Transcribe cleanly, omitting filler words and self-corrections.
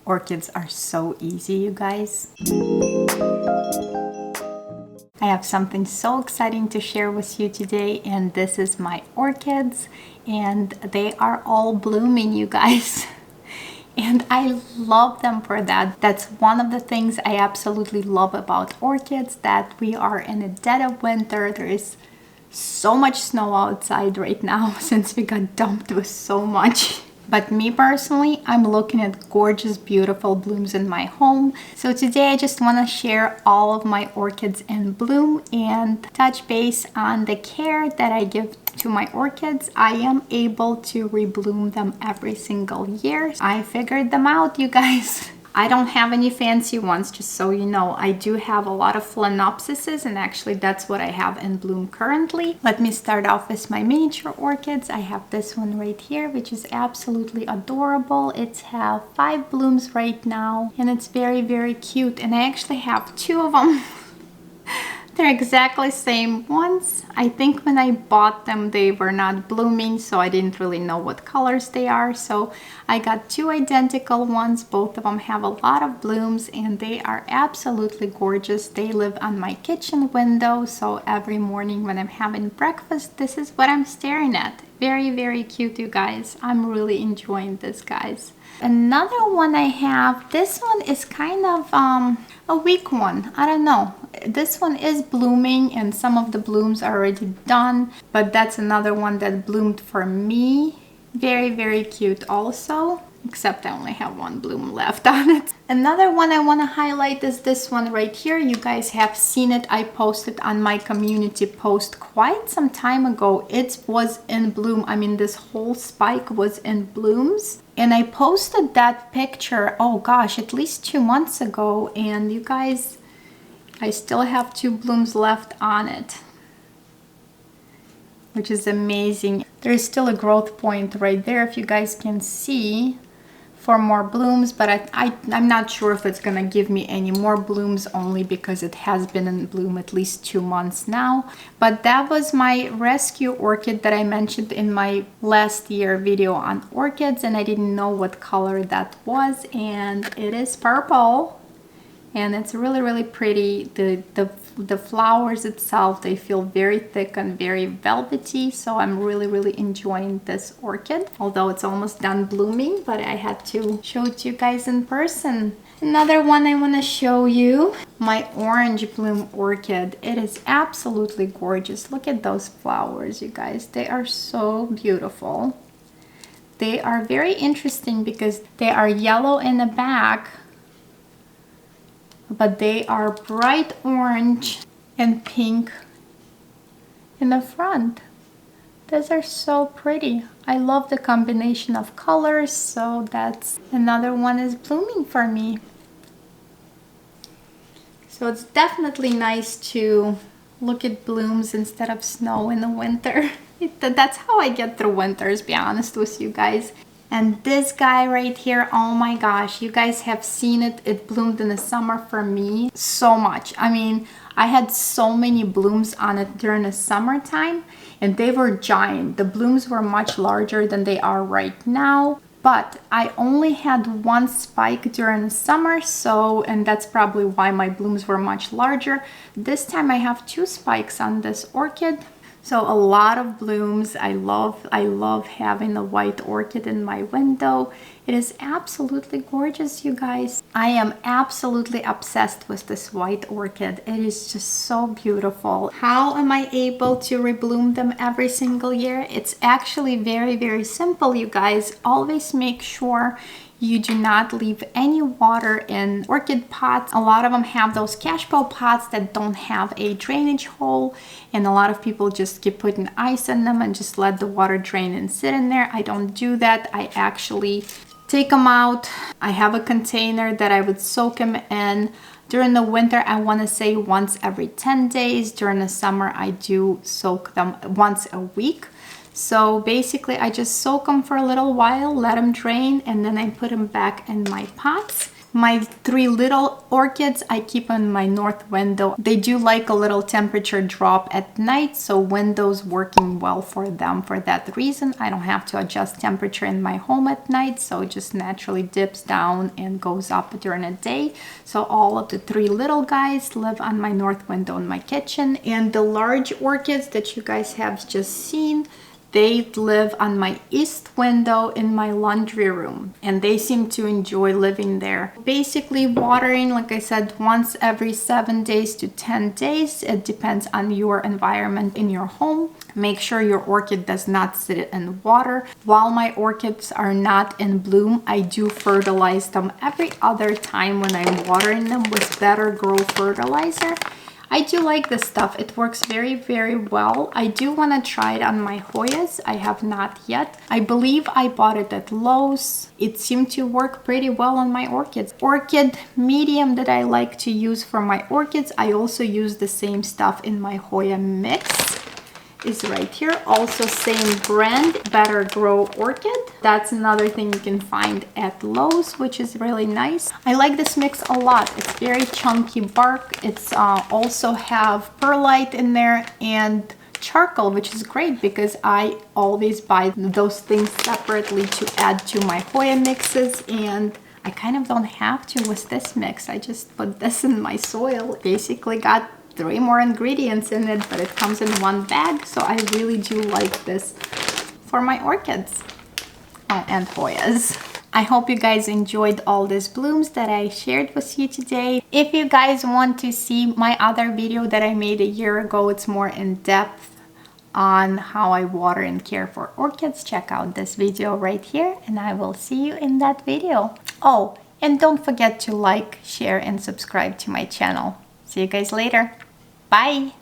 Orchids are so easy, you guys. I have something so exciting to share with you today, and this is my orchids, and they are all blooming, you guys. And I love them for that. That's one of the things I absolutely love about orchids, that we are in the dead of winter. There is so much snow outside right now since we got dumped with so much. But me personally, I'm looking at gorgeous, beautiful blooms in my home. So today I just want to share all of my orchids in bloom and touch base on the care that I give to my orchids. I am able to rebloom them every single year. I figured them out, you guys. I don't have any fancy ones, just so you know. I do have a lot of phalaenopsises, and actually that's what I have in bloom currently. Let me start off with my miniature orchids. I have this one right here, which is absolutely adorable. It's have 5 blooms right now, and it's very, very cute. And I actually have 2 of them. They're exactly same ones. I think when I bought them, they were not blooming, so I didn't really know what colors they are. So I got 2 identical ones. Both of them have a lot of blooms, and they are absolutely gorgeous. They live on my kitchen window, so every morning when I'm having breakfast, this is what I'm staring at. Very, very cute, you guys. I'm really enjoying this, guys. Another one I have, this one is kind of a weak one. I don't know. This one is blooming, and some of the blooms are already done, but that's another one that bloomed for me. Very, very cute also, except I only have 1 bloom left on it. Another one I want to highlight is this one right here. You guys have seen it. I posted on my community post quite some time ago. It was in bloom. I mean, this whole spike was in blooms. And I posted that picture, oh gosh, at least 2 months ago. And you guys, I still have 2 blooms left on it, which is amazing. There is still a growth point right there, if you guys can see, for more blooms, but I'm not sure if it's gonna give me any more blooms, only because it has been in bloom at least 2 months now. But that was my rescue orchid that I mentioned in my last year video on orchids, and I didn't know what color that was, and it is purple. And it's really, really pretty. The flowers itself, they feel very thick and very velvety, so I'm really, really enjoying this orchid, although it's almost done blooming, but I had to show it to you guys in person. Another one I want to show you, my orange bloom orchid. It is absolutely gorgeous. Look at those flowers, you guys. They are so beautiful. They are very interesting because they are yellow in the back, but they are bright orange and pink in the front. Those are so pretty. I love the combination of colors, so that's another one is blooming for me. So it's definitely nice to look at blooms instead of snow in the winter. That's how I get through winters, be honest with you guys. And this guy right here, oh my gosh, you guys have seen it. It bloomed in the summer for me so much. I mean, I had so many blooms on it during the summertime, and they were giant. The blooms were much larger than they are right now. But I only had 1 spike during the summer, so, and that's probably why my blooms were much larger. This time I have 2 spikes on this orchid. So a lot of blooms. I love having the white orchid in my window. It is absolutely gorgeous, you guys. I am absolutely obsessed with this white orchid. It is just so beautiful. How am I able to rebloom them every single year? It's actually very, very simple, you guys. Always make sure you do not leave any water in orchid pots. A lot of them have those cashbowl pots that don't have a drainage hole, and a lot of people just keep putting ice in them and just let the water drain and sit in there. I don't do that. I actually take them out. I have a container that I would soak them in. During the winter, I want to say once every 10 days. During the summer, I do soak them once a week. So basically I just soak them for a little while, let them drain, and then I put them back in my pots. My 3 little orchids I keep on my north window. They do like a little temperature drop at night, so windows working well for them. For that reason, I don't have to adjust temperature in my home at night, so it just naturally dips down and goes up during the day. So all of the 3 little guys live on my north window in my kitchen, and the large orchids that you guys have just seen, they live on my east window in my laundry room, and they seem to enjoy living there. Basically watering, like I said, once every 7 days to 10 days. It depends on your environment in your home. Make sure your orchid does not sit in water. While my orchids are not in bloom, I do fertilize them every other time when I'm watering them with Better Grow fertilizer. I do like this stuff. It works very, very well. I do want to try it on my Hoyas. I have not yet. I believe I bought it at Lowe's. It seemed to work pretty well on my orchids. Orchid Medium that I like to use for my orchids. I also use the same stuff in my Hoya mix. Is right here. Also same brand, Better Grow Orchid. That's another thing you can find at Lowe's, which is really nice. I like this mix a lot. It's very chunky bark. It's also have perlite in there and charcoal, which is great because I always buy those things separately to add to my Hoya mixes, and I kind of don't have to with this mix. I just put this in my soil. Basically got 3 more ingredients in it, but it comes in one bag, so I really do like this for my orchids. Oh, and Hoyas. I hope you guys enjoyed all these blooms that I shared with you today. If you guys want to see my other video that I made a year ago, it's more in depth on how I water and care for orchids, check out this video right here, and I will see you in that video. Oh, and don't forget to like, share, and subscribe to my channel. See you guys later. Bye!